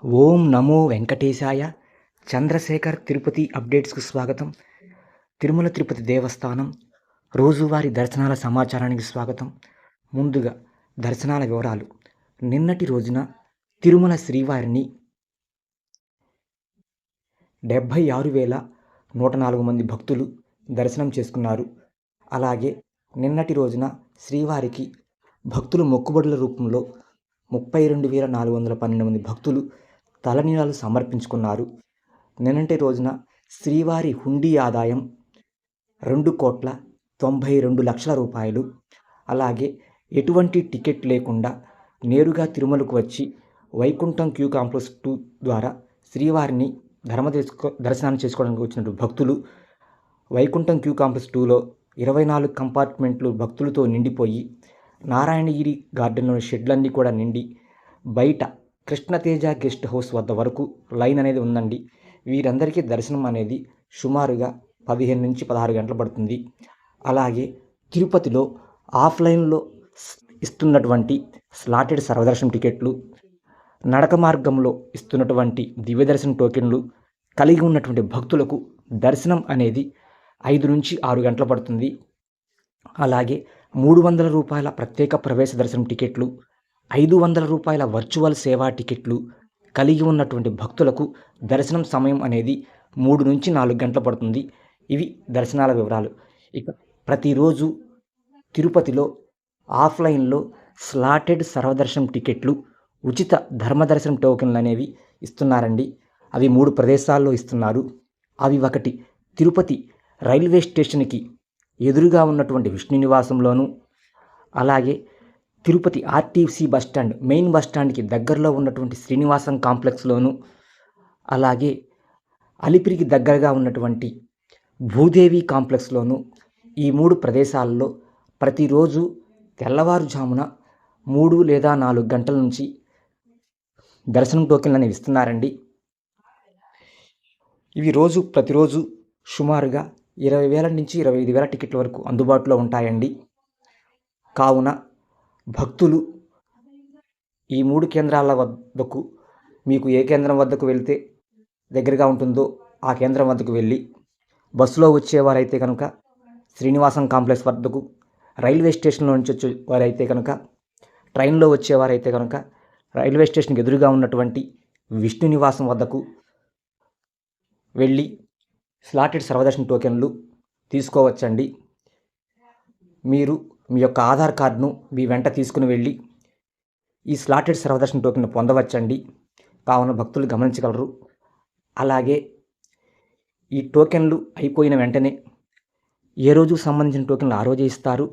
ఓం నమో వెంకటేశాయ. చంద్రశేఖర్ తిరుపతి అప్డేట్స్కు స్వాగతం. తిరుమల తిరుపతి దేవస్థానం రోజువారీ దర్శనాల సమాచారానికి స్వాగతం. ముందుగా దర్శనాల వివరాలు. నిన్నటి రోజున తిరుమల శ్రీవారిని 76,104 మంది భక్తులు దర్శనం చేసుకున్నారు. అలాగే నిన్నటి రోజున శ్రీవారికి భక్తులు మొక్కుబడుల రూపంలో 32,412 మంది భక్తులు తలనీలాలు సమర్పించుకున్నారు. నిన్నటి రోజున శ్రీవారి హుండీ ఆదాయం 2,92,00,000 రూపాయలు. అలాగే ఎటువంటి టికెట్ లేకుండా నేరుగా తిరుమలకు వచ్చి వైకుంఠం క్యూ కాంప్లెక్స్ 2 ద్వారా శ్రీవారిని దర్శనాన్ని చేసుకోవడానికి వచ్చిన భక్తులు వైకుంఠం క్యూ కాంప్లెక్స్ 2లో 24 కంపార్ట్మెంట్లు భక్తులతో నిండిపోయి నారాయణగిరి గార్డెన్లోని షెడ్లన్నీ కూడా నిండి బయట కృష్ణతేజ గెస్ట్ హౌస్ వద్ద వరకు లైన్ అనేది ఉందండి. వీరందరికీ దర్శనం అనేది సుమారుగా 15 నుంచి 16 గంటలు పడుతుంది. అలాగే తిరుపతిలో ఆఫ్లైన్లో ఇస్తున్నటువంటి స్లాటెడ్ సర్వదర్శనం టికెట్లు, నడక మార్గంలో ఇస్తున్నటువంటి దివ్యదర్శనం టోకెన్లు కలిగి ఉన్నటువంటి భక్తులకు దర్శనం అనేది 5 నుంచి 6 గంటలు పడుతుంది. అలాగే 300 రూపాయల ప్రత్యేక ప్రవేశ దర్శనం టికెట్లు, 500 రూపాయల వర్చువల్ సేవా టికెట్లు కలిగి ఉన్నటువంటి భక్తులకు దర్శనం సమయం అనేది 3 నుంచి 4 గంటలు పడుతుంది. ఇవి దర్శనాల వివరాలు. ఇక ప్రతిరోజు తిరుపతిలో ఆఫ్లైన్లో స్లాటెడ్ సర్వదర్శనం టికెట్లు, ఉచిత ధర్మదర్శనం టోకెన్లు అనేవి ఇస్తున్నారండి. అవి 3 ప్రదేశాల్లో ఇస్తున్నారు. అవి ఒకటి తిరుపతి రైల్వే స్టేషన్కి ఎదురుగా ఉన్నటువంటి విష్ణు నివాసంలోను, అలాగే తిరుపతి ఆర్టీసీ బస్టాండ్ మెయిన్ బస్టాండ్కి దగ్గరలో ఉన్నటువంటి శ్రీనివాసం కాంప్లెక్స్లోను, అలాగే అలిపిరికి దగ్గరగా ఉన్నటువంటి భూదేవి కాంప్లెక్స్లోను, ఈ 3 ప్రదేశాల్లో ప్రతిరోజు తెల్లవారుజామున 3 లేదా 4 గంటల నుంచి దర్శనం టోకెన్లు అనేవి ఇస్తున్నారండి. ఇవి ప్రతిరోజు సుమారుగా 20,000 నుంచి 25,000 టికెట్ల వరకు అందుబాటులో ఉంటాయండి. కావున భక్తులు ఈ 3 కేంద్రాల వద్దకు మీకు ఏ కేంద్రం వద్దకు వెళ్తే దగ్గరగా ఉంటుందో ఆ కేంద్రం వద్దకు వెళ్ళి, బస్సులో వచ్చేవారైతే కనుక శ్రీనివాసం కాంప్లెక్స్ వద్దకు, రైల్వే స్టేషన్లో నుంచి వచ్చేవారైతే కనుక, ట్రైన్లో వచ్చేవారైతే కనుక రైల్వే స్టేషన్కి ఎదురుగా ఉన్నటువంటి విష్ణు నివాసం వద్దకు వెళ్ళి స్లాటెడ్ సర్వదర్శన టోకెన్లు తీసుకోవచ్చండి. మీరు మీ యొక్క ఆధార్ కార్డును మీ వెంట తీసుకుని వెళ్ళి ఈ స్లాటెడ్ సర్వదర్శన టోకెన్ను పొందవచ్చండి. కావున భక్తులు గమనించగలరు. అలాగే ఈ టోకెన్లు అయిపోయిన వెంటనే ఏ రోజుకు సంబంధించిన టోకెన్లు ఆ రోజే ఇస్తారు.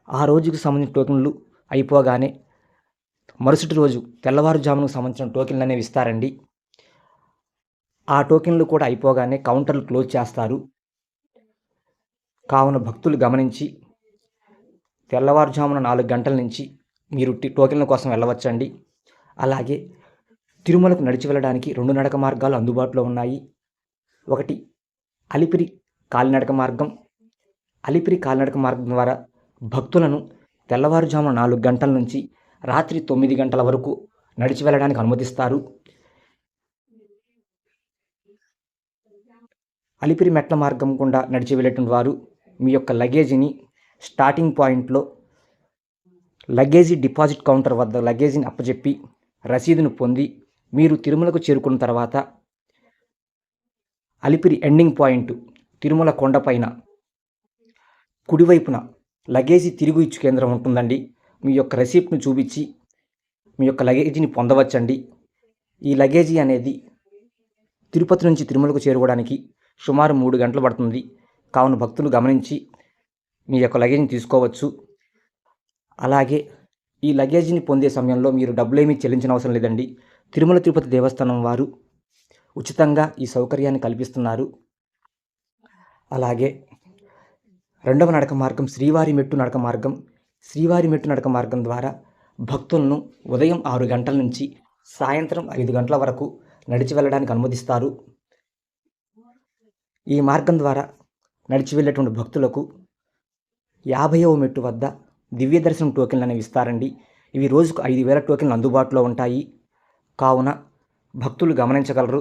ఆ రోజుకు సంబంధించిన టోకెన్లు అయిపోగానే మరుసటి రోజు తెల్లవారుజామునకు సంబంధించిన టోకెన్లు అనేవి ఇస్తారండి. ఆ టోకెన్లు కూడా అయిపోగానే కౌంటర్లు క్లోజ్ చేస్తారు. కావున భక్తులు గమనించి తెల్లవారుజామున 4 గంటల నుంచి మీరు టోకెన్ల కోసం వెళ్ళవచ్చండి. అలాగే తిరుమలకు నడిచి వెళ్ళడానికి 2 నడక మార్గాలు అందుబాటులో ఉన్నాయి. ఒకటి అలిపిరి కాలినడక మార్గం. అలిపిరి కాలినడక మార్గం ద్వారా భక్తులను తెల్లవారుజామున 4 గంటల నుంచి రాత్రి 9 గంటల వరకు నడిచి వెళ్ళడానికి అనుమతిస్తారు. అలిపిరి మెట్ల మార్గం గుండా నడిచి వెళ్ళేటువంటి వారు మీ యొక్క లగేజీని స్టార్టింగ్ పాయింట్లో లగేజీ డిపాజిట్ కౌంటర్ వద్ద లగేజీని అప్పచెప్పి రసీదును పొంది మీరు తిరుమలకు చేరుకున్న తర్వాత అలిపిరి ఎండింగ్ పాయింట్ తిరుమల కొండపైన కుడివైపున లగేజీ తిరుగు ఇచ్చు కేంద్రం ఉంటుందండి. మీ యొక్క రెసిప్ట్ను చూపించి మీ యొక్క లగేజీని పొందవచ్చండి. ఈ లగేజీ అనేది తిరుపతి నుంచి తిరుమలకు చేరుకోవడానికి సుమారు 3 గంటలు పడుతుంది. కావున భక్తులు గమనించి మీ యొక్క లగేజీని తీసుకోవచ్చు. అలాగే ఈ లగేజీని పొందే సమయంలో మీరు డబ్బులేమీ చెల్లించిన అవసరం లేదండి. తిరుమల తిరుపతి దేవస్థానం వారు ఉచితంగా ఈ సౌకర్యాన్ని కల్పిస్తున్నారు. అలాగే 2వ నడక మార్గం శ్రీవారి మెట్టు నడక మార్గం. శ్రీవారి మెట్టు నడక మార్గం ద్వారా భక్తులను ఉదయం 6 గంటల నుంచి సాయంత్రం 5 గంటల వరకు నడిచి వెళ్ళడానికి అనుమతిస్తారు. ఈ మార్గం ద్వారా నడిచి వెళ్ళేటువంటి భక్తులకు 50వ మెట్టు వద్ద దివ్య దర్శనం టోకెన్లు అనేవి ఇస్తారండి. ఇవి రోజుకు 5,000 టోకెన్లు అందుబాటులో ఉంటాయి. కావున భక్తులు గమనించగలరు.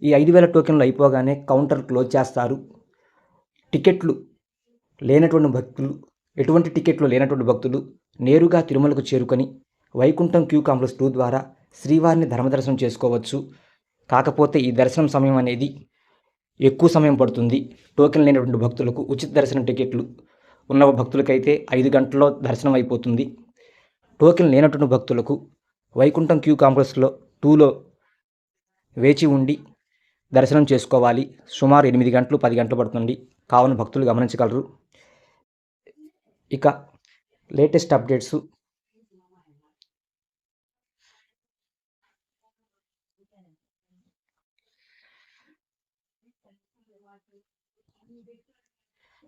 ఈ 5,000 టోకెన్లు అయిపోగానే కౌంటర్ క్లోజ్ చేస్తారు. టికెట్లు లేనటువంటి భక్తులు ఎటువంటి టికెట్లు లేనటువంటి భక్తులు నేరుగా తిరుమలకు చేరుకొని వైకుంఠం క్యూ కాంప్లెక్స్ 2 ద్వారా శ్రీవారిని ధర్మదర్శనం చేసుకోవచ్చు. కాకపోతే ఈ దర్శనం సమయం అనేది ఎక్కువ సమయం పడుతుంది. టోకెన్ లేనటువంటి భక్తులకు ఉచిత దర్శనం టికెట్లు ఉన్న భక్తులకైతే 5 గంటల్లో దర్శనం అయిపోతుంది. టోకెన్ లేనటువంటి భక్తులకు వైకుంఠం క్యూ కాంప్లెక్స్లో 2లో వేచి ఉండి దర్శనం చేసుకోవాలి. సుమారు 8 గంటలు 10 గంటలు పడుతుంది. కావున భక్తులు గమనించగలరు. ఇక లేటెస్ట్ అప్డేట్స్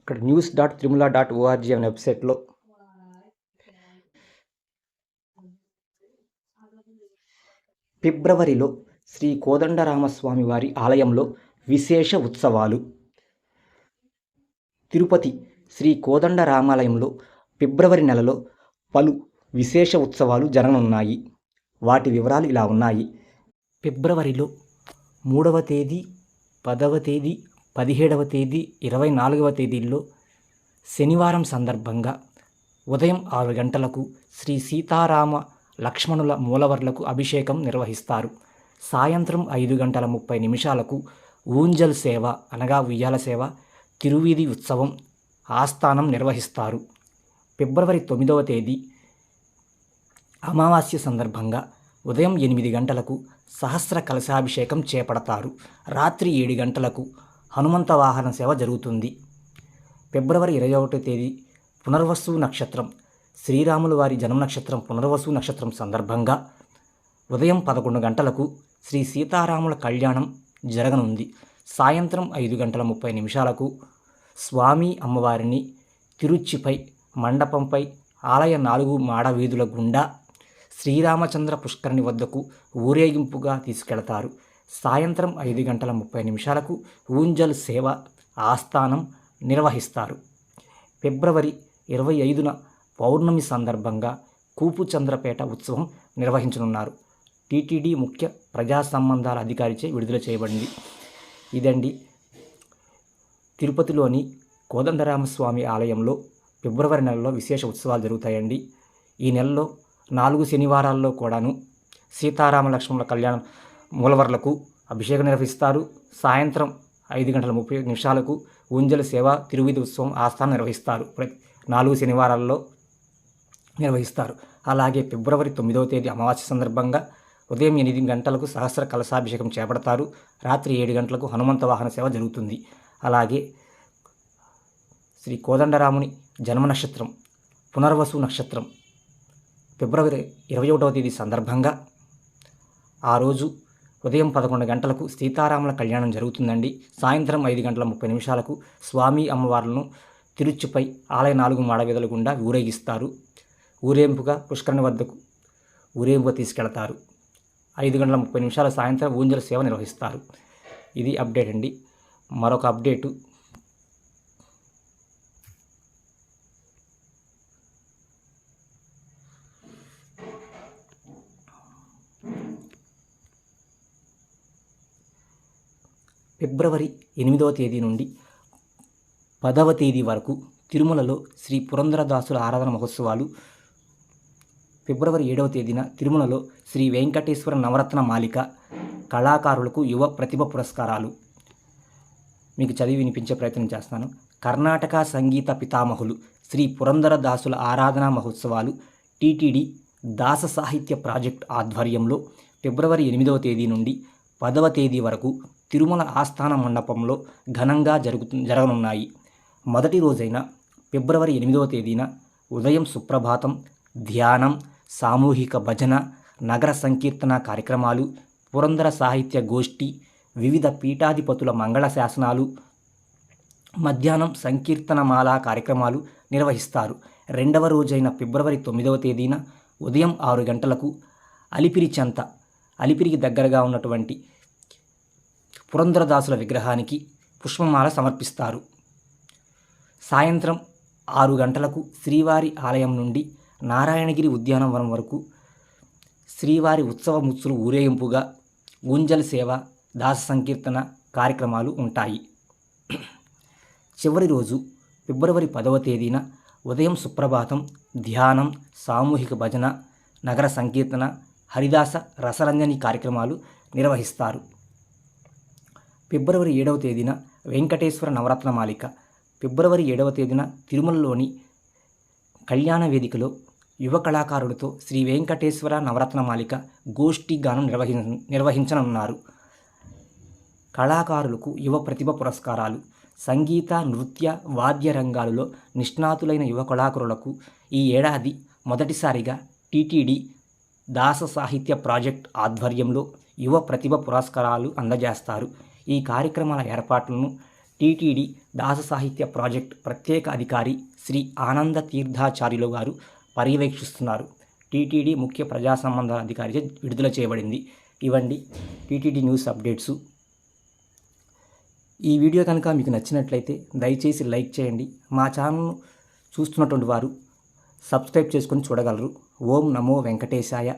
ఇక్కడ news.tirumala.org అనే వెబ్సైట్లో ఫిబ్రవరిలో శ్రీ కోదండరామస్వామి వారి ఆలయంలో విశేష ఉత్సవాలు. తిరుపతి శ్రీ కోదండరామాలయంలో ఫిబ్రవరి నెలలో పలు విశేష ఉత్సవాలు జరగనున్నాయి. వాటి వివరాలు ఇలా ఉన్నాయి. ఫిబ్రవరిలో 3వ తేదీ, 10వ తేదీ, 17వ తేదీ, 24వ తేదీల్లో శనివారం సందర్భంగా ఉదయం 6 గంటలకు శ్రీ సీతారామ లక్ష్మణుల మూలవర్లకు అభిషేకం నిర్వహిస్తారు. సాయంత్రం 5:30 ఊంజల్ సేవ అనగా ఉయ్యాల సేవ, తిరువీధి ఉత్సవం, ఆస్థానం నిర్వహిస్తారు. ఫిబ్రవరి 9వ తేదీ అమావాస్య సందర్భంగా ఉదయం 8 గంటలకు సహస్ర కలశాభిషేకం చేపడతారు. రాత్రి 7 గంటలకు హనుమంత వాహన సేవ జరుగుతుంది. ఫిబ్రవరి 21వ తేదీ పునర్వసు నక్షత్రం, శ్రీరాముల వారి జన్మ నక్షత్రం పునర్వసు నక్షత్రం సందర్భంగా ఉదయం 11 గంటలకు శ్రీ సీతారాముల కళ్యాణం జరగనుంది. సాయంత్రం 5:30 స్వామి అమ్మవారిని తిరుచిపై మండపంపై ఆలయ 4 మాడ వీధుల గుండా శ్రీరామచంద్ర పుష్కరిణి వద్దకు ఊరేగింపుగా తీసుకెళతారు. సాయంత్రం 5:30 ఊంజల్ సేవ, ఆస్థానం నిర్వహిస్తారు. ఫిబ్రవరి 25న పౌర్ణమి సందర్భంగా కూపుచంద్రపేట ఉత్సవం నిర్వహించనున్నారు. టీటీడీ ముఖ్య ప్రజా సంబంధాల అధికారిచే విడుదల చేయబడింది. ఇదండి తిరుపతిలోని కోదండరామస్వామి ఆలయంలో ఫిబ్రవరి నెలలో విశేష ఉత్సవాలు జరుగుతాయండి. ఈ నెలలో 4 శనివారాల్లో కూడాను సీతారామ లక్ష్మణుల కళ్యాణం మూలవర్లకు అభిషేకం నిర్వహిస్తారు. సాయంత్రం 5:30 ఊంజల సేవ, తిరువీధి ఉత్సవం, ఆస్థానం నిర్వహిస్తారు. 4 శనివారాల్లో నిర్వహిస్తారు. అలాగే ఫిబ్రవరి 9వ తేదీ అమావాస్య సందర్భంగా ఉదయం 8 గంటలకు సహస్ర కలశాభిషేకం చేపడతారు. రాత్రి 7 గంటలకు హనుమంత వాహన సేవ జరుగుతుంది. అలాగే శ్రీ కోదండరాముని జన్మ నక్షత్రం పునర్వసు నక్షత్రం ఫిబ్రవరి 21వ తేదీ సందర్భంగా ఆ రోజు ఉదయం 11 గంటలకు సీతారాముల కళ్యాణం జరుగుతుందండి. సాయంత్రం 5:30 స్వామి అమ్మవార్లను తిరుచుపై ఆలయ 4 మాడవీధుల గుండా ఊరేగిస్తారు. ఊరేంపుగా పుష్కరిణి వద్దకు ఊరేంపుగా తీసుకెళతారు. 5:30 సాయంత్రం ఊంజల సేవ నిర్వహిస్తారు. ఇది అప్డేట్ అండి. మరొక అప్డేటు ఫిబ్రవరి 8వ తేదీ నుండి 10వ తేదీ వరకు తిరుమలలో శ్రీ పురంధరదాసుల ఆరాధన మహోత్సవాలు. ఫిబ్రవరి 7వ తేదీన తిరుమలలో శ్రీ వెంకటేశ్వర నవరత్న మాలిక కళాకారులకు యువ ప్రతిభ పురస్కారాలు. మీకు చదివి వినిపించే ప్రయత్నం చేస్తాను. కర్ణాటక సంగీత పితామహులు శ్రీ పురంధరదాసుల ఆరాధన మహోత్సవాలు టీటీడీ దాస సాహిత్య ప్రాజెక్ట్ ఆధ్వర్యంలో ఫిబ్రవరి 8వ తేదీ నుండి 10వ తేదీ వరకు తిరుమల ఆస్థాన మండపంలో ఘనంగా జరగనున్నాయి. మొదటి రోజైన ఫిబ్రవరి 8వ తేదీన ఉదయం సుప్రభాతం, ధ్యానం, సామూహిక భజన, నగర సంకీర్తన కార్యక్రమాలు, పురంధర సాహిత్య గోష్ఠి, వివిధ పీఠాధిపతుల మంగళ శాసనాలు, మధ్యాహ్నం సంకీర్తనమాల కార్యక్రమాలు నిర్వహిస్తారు. రెండవ రోజైన ఫిబ్రవరి 9వ తేదీన ఉదయం 6 గంటలకు అలిపిరికి దగ్గరగా ఉన్నటువంటి పురంధరదాసుల విగ్రహానికి పుష్పమాల సమర్పిస్తారు. సాయంత్రం 6 గంటలకు శ్రీవారి ఆలయం నుండి నారాయణగిరి ఉద్యానవనం వరకు శ్రీవారి ఉత్సవ ముత్సులు ఊరేగింపుగా గుంజల్ సేవ, దాస సంకీర్తన కార్యక్రమాలు ఉంటాయి. చివరి రోజు ఫిబ్రవరి 10వ తేదీన ఉదయం సుప్రభాతం, ధ్యానం, సామూహిక భజన, నగర సంకీర్తన, హరిదాస రసరంజని కార్యక్రమాలు నిర్వహిస్తారు. ఫిబ్రవరి 7వ తేదీన వెంకటేశ్వర నవరత్నమాలిక. ఫిబ్రవరి 7వ తేదీన తిరుమలలోని కళ్యాణ వేదికలో యువ కళాకారులతో శ్రీ వెంకటేశ్వర నవరత్నమాలిక గోష్ఠి గానం నిర్వహించనున్నారు. కళాకారులకు యువ ప్రతిభ పురస్కారాలు. సంగీత, నృత్య, వాద్య రంగాలలో నిష్ణాతులైన యువ కళాకారులకు ఈ ఏడాది మొదటిసారిగా టీటీడీ దాస సాహిత్య ప్రాజెక్ట్ ఆధ్వర్యంలో యువ ప్రతిభ పురస్కారాలు అందజేస్తారు. ఈ కార్యక్రమాల ఏర్పాట్లను టీటీడీ దాస సాహిత్య ప్రాజెక్ట్ ప్రత్యేక అధికారి శ్రీ ఆనంద తీర్థాచార్యులు గారు పర్యవేక్షిస్తున్నారు. టీటీడీ ముఖ్య ప్రజా సంబంధాల అధికారిచే విడుదల చేయబడింది. ఇవండి టీటీడీ న్యూస్ అప్డేట్సు. ఈ వీడియో కనుక మీకు నచ్చినట్లయితే దయచేసి లైక్ చేయండి. మా ఛానల్ను చూస్తున్నటువంటి వారు సబ్స్క్రైబ్ చేసుకొని చూడగలరు. ఓం నమో వెంకటేశాయ.